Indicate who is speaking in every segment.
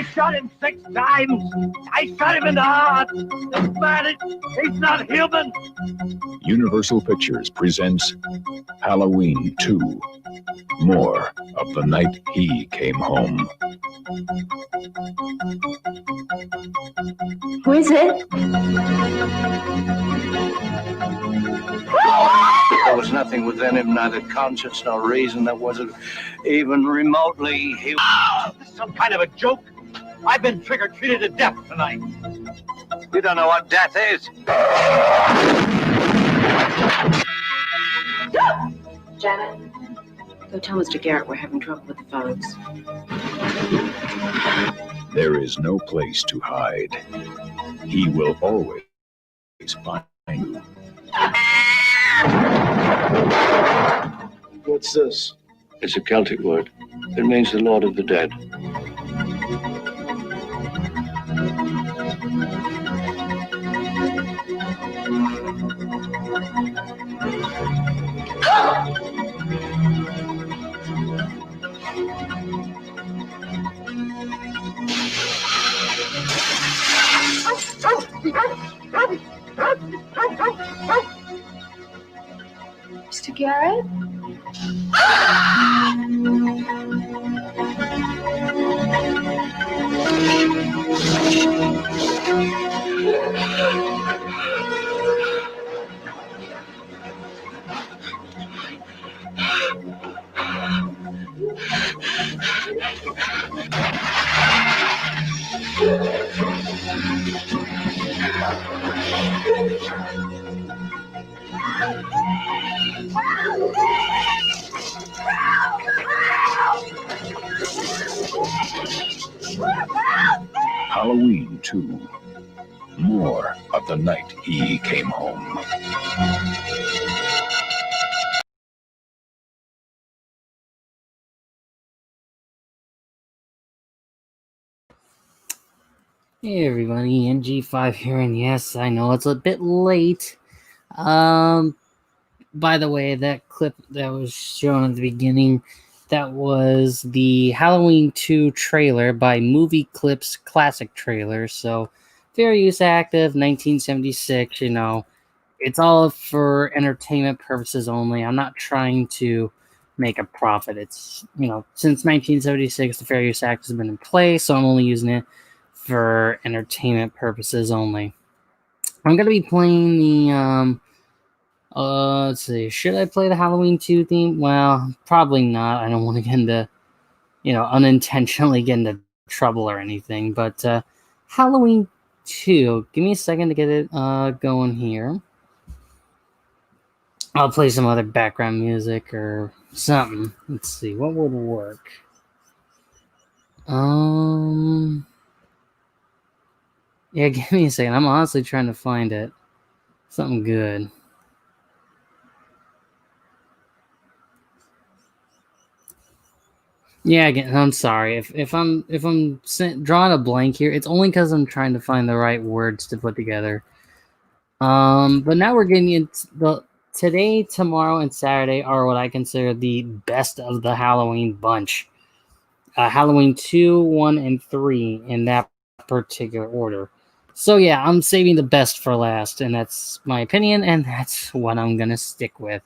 Speaker 1: I shot him 6 times. I shot him in the heart. This man, he's not human.
Speaker 2: Universal Pictures presents Halloween 2, More of the Night He Came Home.
Speaker 3: Who is it?
Speaker 1: There was nothing within him, neither conscience nor reason, that wasn't even remotely. This is some kind of a joke. I've been trick-or-treated to death tonight. You don't know what death is.
Speaker 3: Janet, go tell Mr. Garrett we're having trouble with the phones.
Speaker 2: There is no place to hide. He will always find you.
Speaker 1: What's this? It's a Celtic word. It means the Lord of the Dead.
Speaker 3: Mr. Garrett?
Speaker 2: Halloween 2, More of the Night He Came Home.
Speaker 4: Hey everybody, NG5 here, and yes, I know it's a bit late. By the way, that clip that was shown at the beginning, that was the Halloween 2 trailer by Movie Clips Classic Trailers. So, fair use active, 1976, it's all for entertainment purposes only. I'm not trying to make a profit. It's, since 1976, the fair use act has been in place, so I'm only using it for entertainment purposes only. I'm going to be playing the, let's see, should I play the Halloween 2 theme? Well, probably not. I don't want to get into, unintentionally get into trouble or anything, but Halloween 2, give me a second to get it going here. I'll play some other background music or something. Let's see, what would work? Yeah, give me a second. I'm honestly trying to find it. Something good. Yeah, again, I'm sorry. If I'm drawing a blank here, it's only because I'm trying to find the right words to put together. But now we're getting into today, tomorrow, and Saturday are what I consider the best of the Halloween bunch. Halloween 2, 1, and 3 in that particular order. So yeah, I'm saving the best for last, and that's my opinion, and that's what I'm gonna stick with.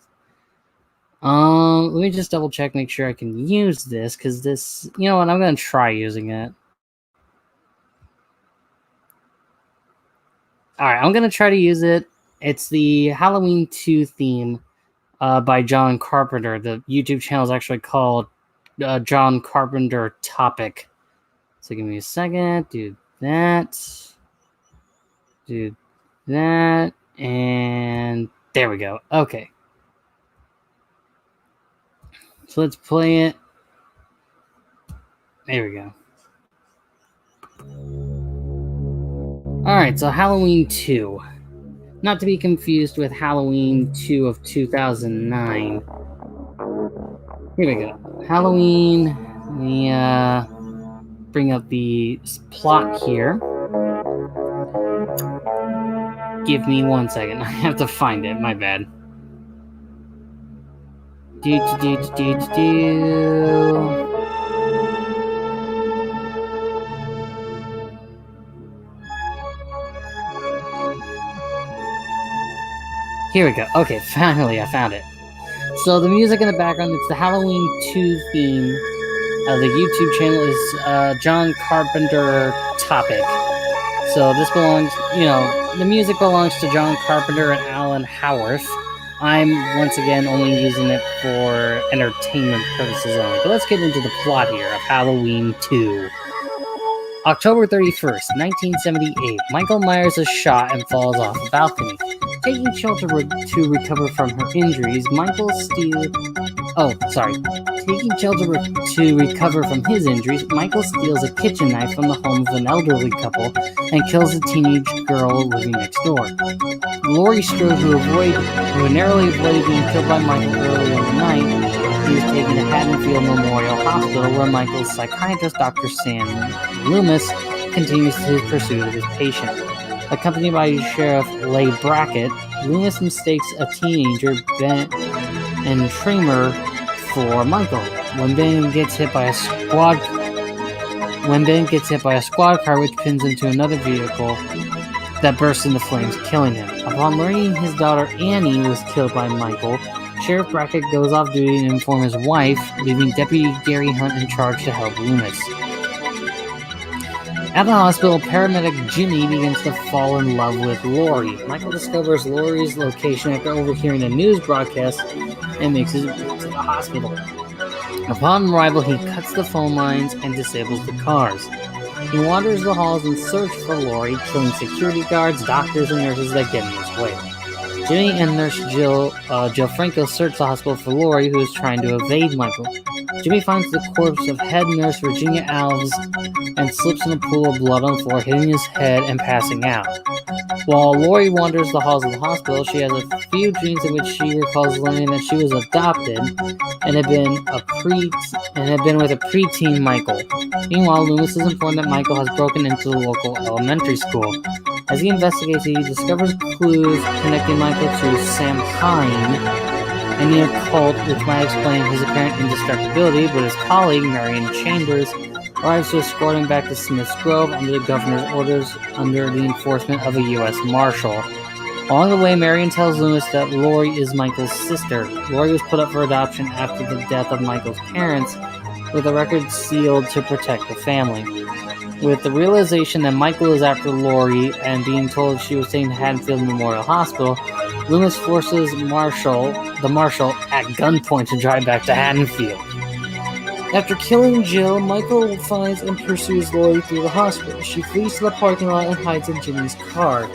Speaker 4: Let me just double check, make sure I can use this, because this, you know what, I'm gonna try using it. Alright, I'm gonna try to use it. It's the Halloween 2 theme by John Carpenter. The YouTube channel is actually called John Carpenter Topic. So give me a second, do that, and there we go. Okay. So let's play it. There we go. Alright, so Halloween 2. Not to be confused with Halloween 2 of 2009. Here we go. Halloween. Let me bring up the plot here. Give me 1 second. I have to find it. My bad. Here we go. Okay, finally I found it. So the music in the background, it's the Halloween 2 theme. The YouTube channel is John Carpenter Topic. So this belongs, the music belongs to John Carpenter and Alan Howarth. I'm, once again, only using it for entertainment purposes only. But let's get into the plot here of Halloween 2. October 31st, 1978. Michael Myers is shot and falls off a balcony. Taking shelter to recover from her injuries, Taking shelter to recover from his injuries, Michael steals a kitchen knife from the home of an elderly couple and kills a teenage girl living next door. Laurie Strode, who narrowly avoided being killed by Michael earlier in the night, is taken to Haddonfield Memorial Hospital, where Michael's psychiatrist, Dr. Sam Loomis, continues his pursuit of his patient. Accompanied by Sheriff Leigh Brackett, Loomis mistakes a teenager, Ben and Trimmer, for Michael. When Ben gets hit by a squad car, which pins him to another vehicle that bursts into flames, killing him. Upon learning his daughter Annie was killed by Michael, Sheriff Brackett goes off duty to inform his wife, leaving Deputy Gary Hunt in charge to help Loomis. At the hospital, paramedic Jimmy begins to fall in love with Laurie. Michael discovers Laurie's location after overhearing a news broadcast and makes his way to the hospital. Upon arrival, he cuts the phone lines and disables the cars. He wanders the halls in search for Laurie, killing security guards, doctors, and nurses that get in his way. Jimmy and nurse Jill Franco search the hospital for Laurie, who is trying to evade Michael. Jimmy finds the corpse of head nurse Virginia Alves and slips in a pool of blood on the floor, hitting his head and passing out. While Laurie wanders the halls of the hospital, she has a few dreams in which she recalls learning that she was adopted and had been with a preteen Michael. Meanwhile, Loomis is informed that Michael has broken into the local elementary school. As he investigates, he discovers clues connecting Michael to Sam Hine and the occult, which might explain his apparent indestructibility, but his colleague, Marion Chambers, arrives to escort him back to Smith's Grove under the governor's orders under the enforcement of a U.S. Marshal. Along the way, Marion tells Loomis that Laurie is Michael's sister. Laurie was put up for adoption after the death of Michael's parents, with a record sealed to protect the family. With the realization that Michael is after Laurie and being told she was taken to Haddonfield Memorial Hospital, Loomis forces the marshal at gunpoint to drive back to Haddonfield. After killing Jill, Michael finds and pursues Laurie through the hospital. She flees to the parking lot and hides in Jimmy's car.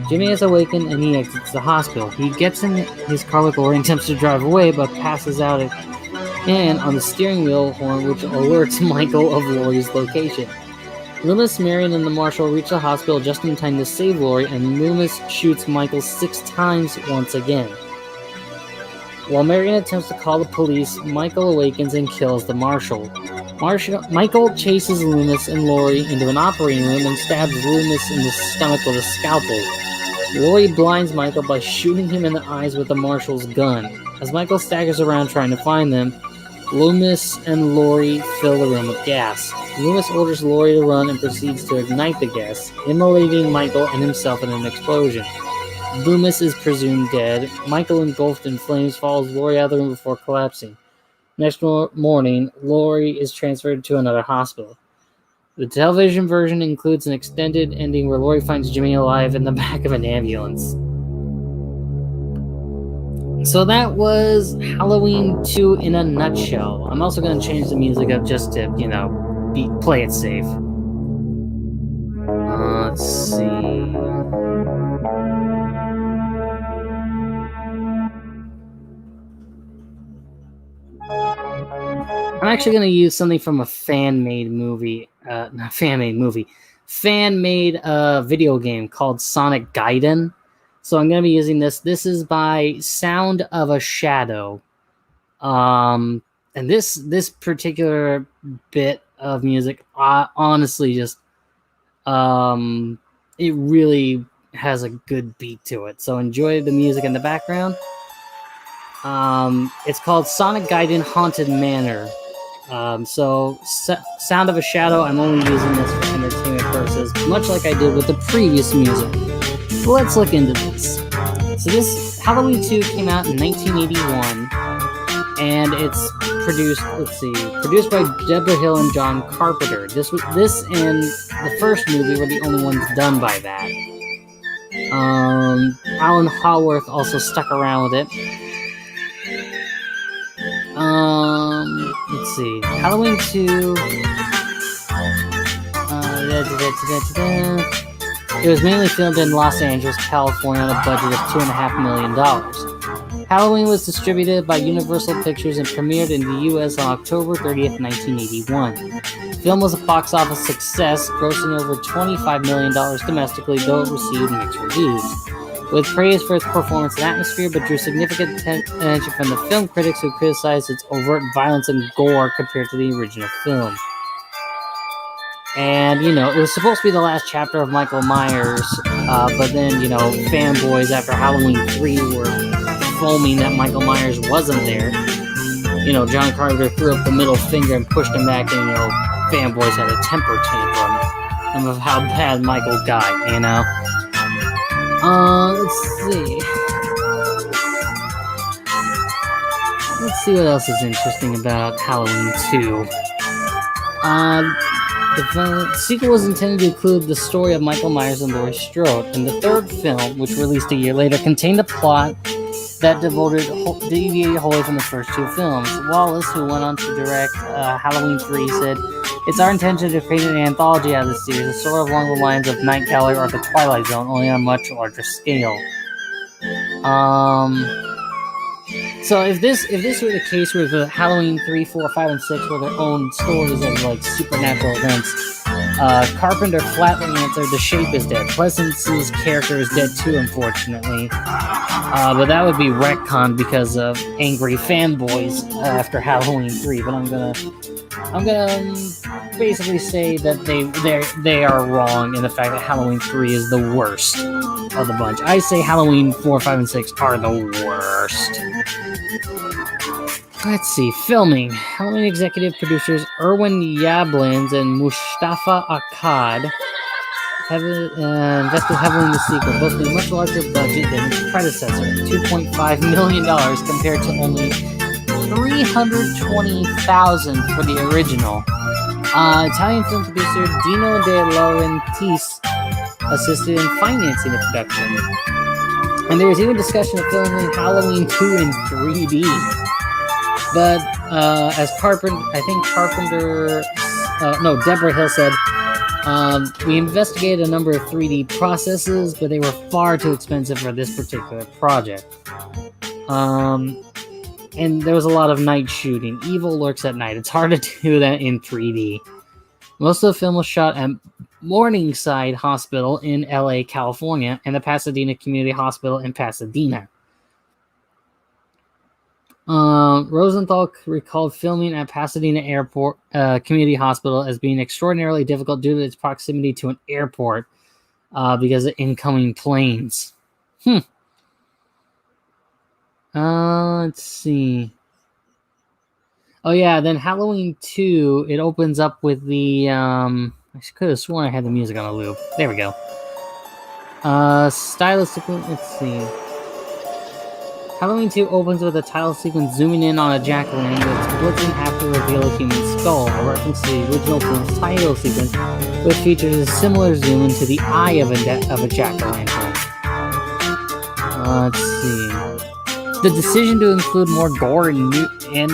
Speaker 4: Jimmy has awakened and he exits the hospital. He gets in his car with Laurie and attempts to drive away, but passes out and on the steering wheel horn, which alerts Michael of Laurie's location. Loomis, Marion, and the marshal reach the hospital just in time to save Laurie, and Loomis shoots Michael 6 times once again. While Marion attempts to call the police, Michael awakens and kills the marshal. Michael chases Loomis and Laurie into an operating room and stabs Loomis in the stomach with a scalpel. Laurie blinds Michael by shooting him in the eyes with the marshal's gun. As Michael staggers around trying to find them, Loomis and Laurie fill the room with gas. Loomis orders Laurie to run and proceeds to ignite the gas, immolating Michael and himself in an explosion. Loomis is presumed dead. Michael, engulfed in flames, follows Laurie out of the room before collapsing. Next morning, Laurie is transferred to another hospital. The television version includes an extended ending where Laurie finds Jimmy alive in the back of an ambulance. So that was Halloween 2 in a nutshell. I'm also going to change the music up just to, play it safe. Let's see. I'm actually going to use something from a fan-made video game called Sonic Gaiden. So I'm going to be using this. This is by Sound of a Shadow. And this particular bit of music, honestly, just it really has a good beat to it. So enjoy the music in the background. It's called Sonic Gaiden Haunted Manor. Sound of a Shadow, I'm only using this for entertainment purposes, much like I did with the previous music. Let's look into this. So this Halloween 2 came out in 1981, and it's produced by Deborah Hill and John Carpenter. This and the first movie were the only ones done by that. Alan Haworth also stuck around with it. Let's see. Halloween 2. It was mainly filmed in Los Angeles, California, on a budget of $2.5 million. Halloween was distributed by Universal Pictures and premiered in the U.S. on October 30th, 1981. The film was a box office success, grossing over $25 million domestically, though it received mixed reviews. With praise for its performance and atmosphere, but drew significant attention from the film critics who criticized its overt violence and gore compared to the original film. And, it was supposed to be the last chapter of Michael Myers, but then, fanboys after Halloween 3 were foaming that Michael Myers wasn't there. John Carpenter threw up the middle finger and pushed him back, and, fanboys had a temper tantrum of how bad Michael got, Let's see what else is interesting about Halloween 2. The sequel was intended to include the story of Michael Myers and Laurie Strode, and the third film, which released a year later, contained a plot that deviated wholly from the first two films. Wallace, who went on to direct Halloween 3, said, "It's our intention to create an anthology out of this series, sort of along the lines of Night Gallery or The Twilight Zone, only on a much larger scale." So if this were the case where the Halloween 3, 4, 5, and 6 were their own stories of like supernatural events, Carpenter flatly answered, "The Shape is dead. Pleasance's character is dead too, unfortunately." But that would be retconned because of angry fanboys after Halloween 3. But I'm gonna basically say that they are wrong in the fact that Halloween 3 is the worst of the bunch. I say Halloween 4, 5, and 6 are the worst. Let's see. Filming. Halloween executive producers Irwin Yablans and Mustafa Akkad have invested heavily in the sequel, boasting a much larger budget than its predecessor, $2.5 million compared to only $320,000 for the original. Italian film producer Dino De Laurentiis assisted in financing the production. And there was even discussion of filming Halloween 2 in 3D. But as Deborah Hill said, we investigated a number of 3D processes, but they were far too expensive for this particular project. And there was a lot of night shooting. Evil lurks at night. It's hard to do that in 3D. Most of the film was shot at Morningside Hospital in LA, California, and the Pasadena Community Hospital in Pasadena. Rosenthal recalled filming at Pasadena Airport Community Hospital as being extraordinarily difficult due to its proximity to an airport because of incoming planes. Let's see. Oh yeah, then Halloween 2, it opens up with the I could have sworn I had the music on a loop. There we go. Stylistically, let's see. Halloween 2 opens with a title sequence zooming in on a jack-o'-lantern that splits in half to reveal a human skull, a reference to the original film's title sequence, which features a similar zoom into the eye of a jack-o'-lantern. Let's see. The decision to include more gore and nudity in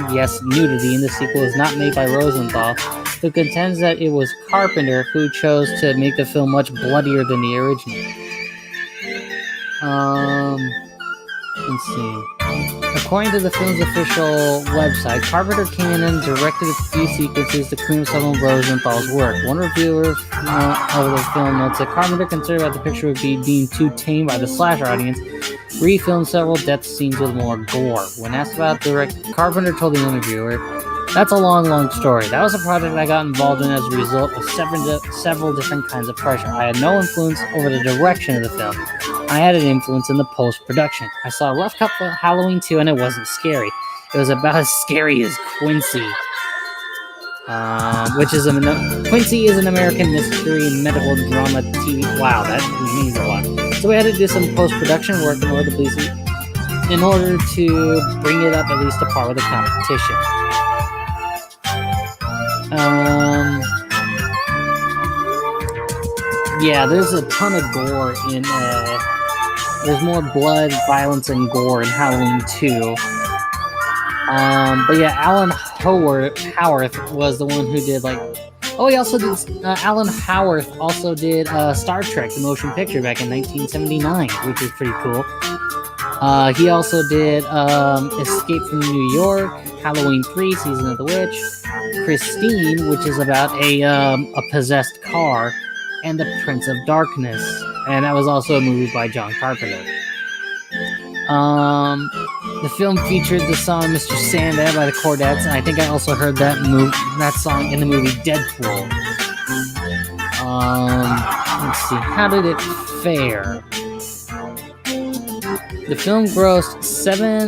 Speaker 4: the sequel is not made by Rosenthal, who contends that it was Carpenter who chose to make the film much bloodier than the original. Let's see. According to the film's official website, Carpenter came in and directed a few sequences to clean up some of Rosenthal's work. One reviewer of the film notes that Carpenter considered that the picture would be being too tame by the slasher audience, refilmed several death scenes with more gore. When asked about directing, Carpenter told the interviewer, "That's a long story. That was a project I got involved in as a result of several different kinds of pressure. I had no influence over the direction of the film. I had an influence in the post-production. I saw a rough cut for Halloween 2 and it wasn't scary. It was about as scary as Quincy." Quincy is an American mystery medical drama TV. Wow, that means a lot. "So we had to do some post-production work in order to please in order to bring it up at least to par with the competition. Yeah, there's a ton of gore in. There's more blood, violence, and gore in Halloween 2. But yeah, Alan Howarth was the one who did he also did. Alan Howarth also did Star Trek: The Motion Picture back in 1979, which is pretty cool. He also did Escape from New York, Halloween 3, Season of the Witch, Christine, which is about a possessed car, and The Prince of Darkness, and that was also a movie by John Carpenter. The film featured the song Mr. Sandman by the Chordettes, and I think I also heard that song in the movie Deadpool. Let's see, how did it fare? The film grossed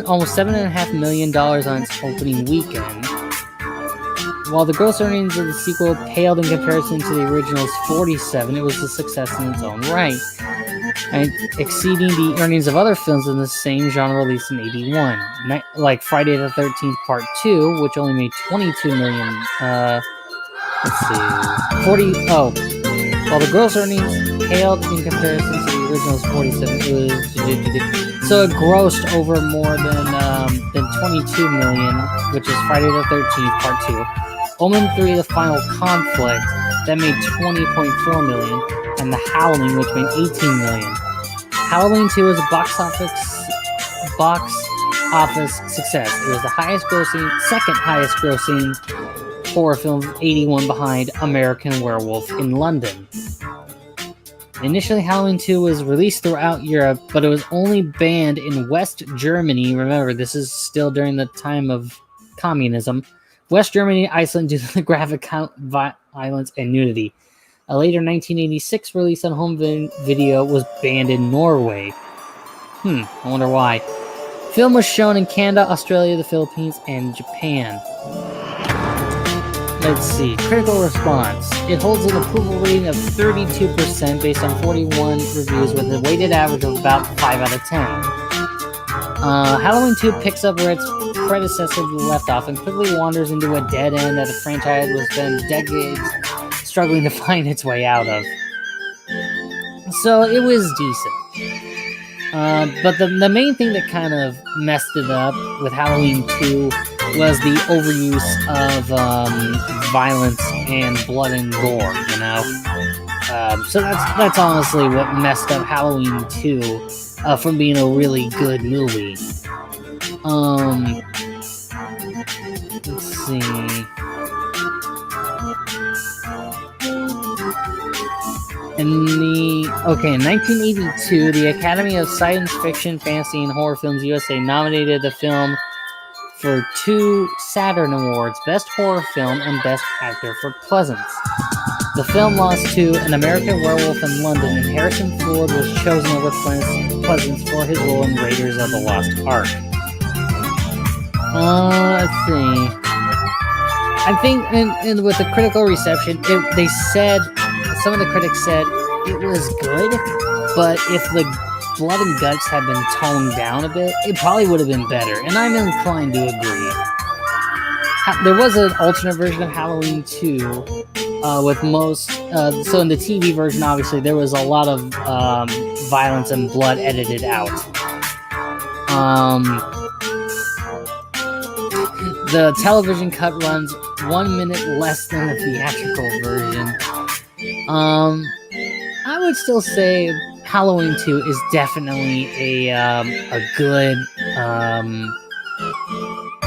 Speaker 4: almost $7.5 million on its opening weekend. While the gross earnings of the sequel paled in comparison to the original's 47, it was a success in its own right, and exceeding the earnings of other films in the same genre released in 81, like Friday the 13th Part 2, which only made $22 million. While the gross earnings paled in comparison to the original's 47, so it grossed over more than $22 million, which is Friday the 13th Part 2. Omen 3: The Final Conflict, that made $20.4 million, and The Howling, which made $18 million. Halloween 2 was a box office success. It was the second highest grossing horror film of 81, behind American Werewolf in London. Initially, Halloween 2 was released throughout Europe, but it was only banned in West Germany. Remember, this is still during the time of communism. West Germany and Iceland due to the graphic violence and nudity. A later 1986 release on home video was banned in Norway. I wonder why. Film was shown in Canada, Australia, the Philippines, and Japan. Let's see. Critical response. It holds an approval rating of 32% based on 41 reviews with a weighted average of about 5 out of 10. Halloween 2 picks up where its predecessor left off and quickly wanders into a dead end that the franchise was spent decades struggling to find its way out of. So it was decent. But the main thing that kind of messed it up with Halloween 2 was the overuse of violence and blood and gore, so that's honestly what messed up Halloween 2 from being a really good movie. Let's see. In 1982, the Academy of Science Fiction, Fantasy, and Horror Films USA nominated the film for 2 Saturn Awards, Best Horror Film and Best Actor for Pleasance. The film lost to An American Werewolf in London, and Harrison Ford was chosen over Pleasance for his role in Raiders of the Lost Ark. Let's see. I think, and with the critical reception, some of the critics said it was good, but if the blood and guts had been toned down a bit, it probably would have been better, and I'm inclined to agree. There was an alternate version of Halloween 2 with most... so in the TV version, obviously, there was a lot of violence and blood edited out. The television cut runs 1 minute less than the theatrical version. I would still say Halloween 2 is definitely a good,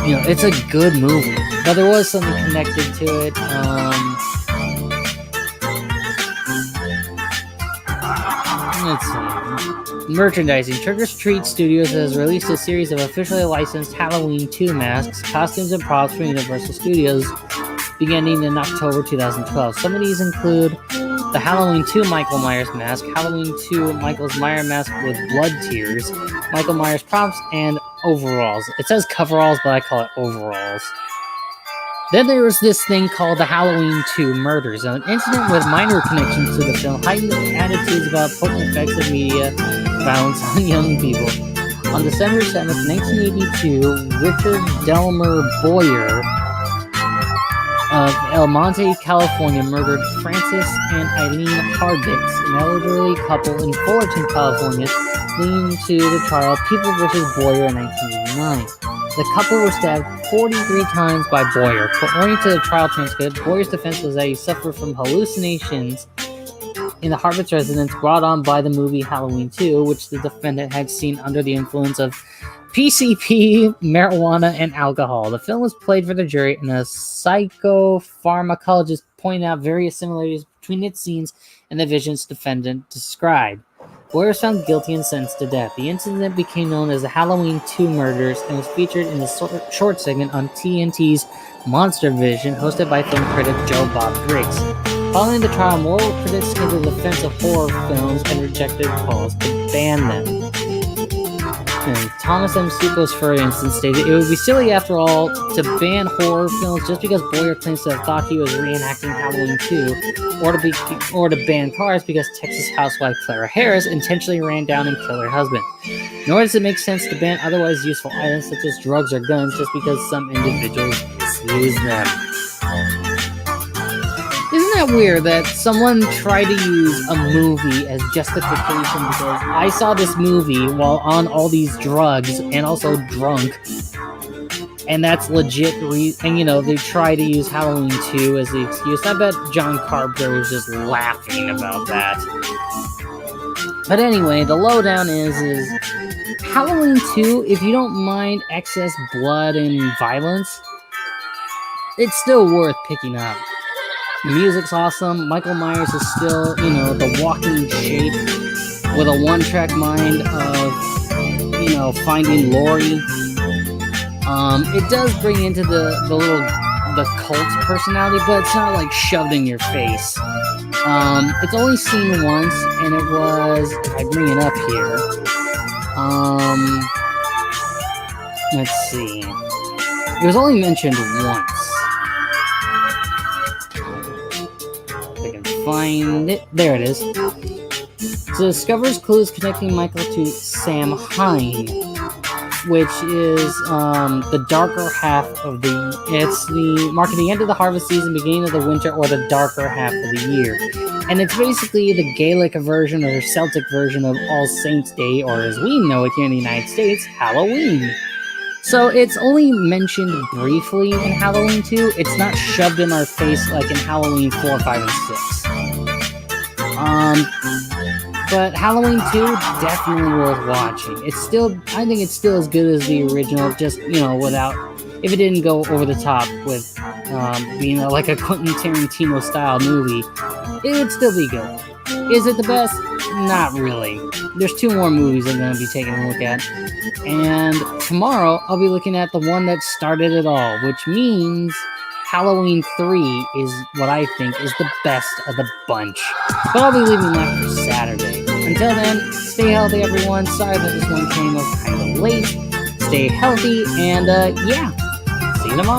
Speaker 4: it's a good movie, but there was something connected to it. Let's see. Merchandising. Trick or Treat Studios has released a series of officially licensed Halloween 2 masks, costumes, and props from Universal Studios beginning in October 2012. Some of these include the Halloween 2 Michael Myers mask, Halloween 2 Michael's Myers mask with blood tears, Michael Myers props, and overalls. It says coveralls, but I call it overalls. Then there was this thing called the Halloween 2 Murders, an incident with minor connections to the film, heightened attitudes about potent effects of media violence on young people. On December 7th, 1982, Richard Delmer Boyer of El Monte, California, murdered Francis and Eileen Hardicks, an elderly couple in Fullerton, California, leading to the trial People vs. Boyer in 1989. The couple were stabbed 43 times by Boyer. According to the trial transcript, Boyer's defense was that he suffered from hallucinations in the Hardicks residence brought on by the movie Halloween 2, which the defendant had seen under the influence of PCP, marijuana, and alcohol. The film was played for the jury, and a psychopharmacologist pointed out various similarities between its scenes and the visions defendant described. Boyer was found guilty and sentenced to death. The incident became known as the Halloween 2 murders and was featured in the short segment on TNT's Monster Vision, hosted by film critic Joe Bob Briggs. Following the trial, more critics came to the defense of horror films and rejected calls to ban them. And Thomas M. Supos, for instance, stated, "It would be silly, after all, to ban horror films just because Boyer claims to have thought he was reenacting Halloween 2, or to ban cars because Texas housewife Clara Harris intentionally ran down and killed her husband. Nor does it make sense to ban otherwise useful items such as drugs or guns just because some individuals misuse them." Isn't that weird that someone tried to use a movie as justification because I saw this movie while on all these drugs and also drunk, and that's legit and they try to use Halloween 2 as the excuse. I bet John Carpenter was just laughing about that. But anyway, the lowdown is Halloween 2, if you don't mind excess blood and violence, it's still worth picking up. The music's awesome. Michael Myers is still, the walking shape with a one-track mind of, finding Laurie. It does bring into the cult personality, but it's not like shoved in your face. It's only seen once, and it was, if I bring it up here, let's see. It was only mentioned once. Find it. There it is. So discovers clues connecting Michael to Sam Hine, which is the darker half of it's marking the end of the harvest season, beginning of the winter, or the darker half of the year. And it's basically the Gaelic version or Celtic version of All Saints' Day, or as we know it here in the United States, Halloween. So it's only mentioned briefly in Halloween 2. It's not shoved in our face like in Halloween 4, 5, and 6. But Halloween 2, definitely worth watching. I think it's still as good as the original, just, if it didn't go over the top with being like a Quentin Tarantino style movie, it would still be good. Is it the best? Not really. There's 2 more movies I'm going to be taking a look at. And tomorrow, I'll be looking at the one that started it all, which means Halloween 3 is what I think is the best of the bunch. But I'll be leaving that for Saturday. Until then, stay healthy, everyone. Sorry that this one came up kind of late. Stay healthy, and see you tomorrow.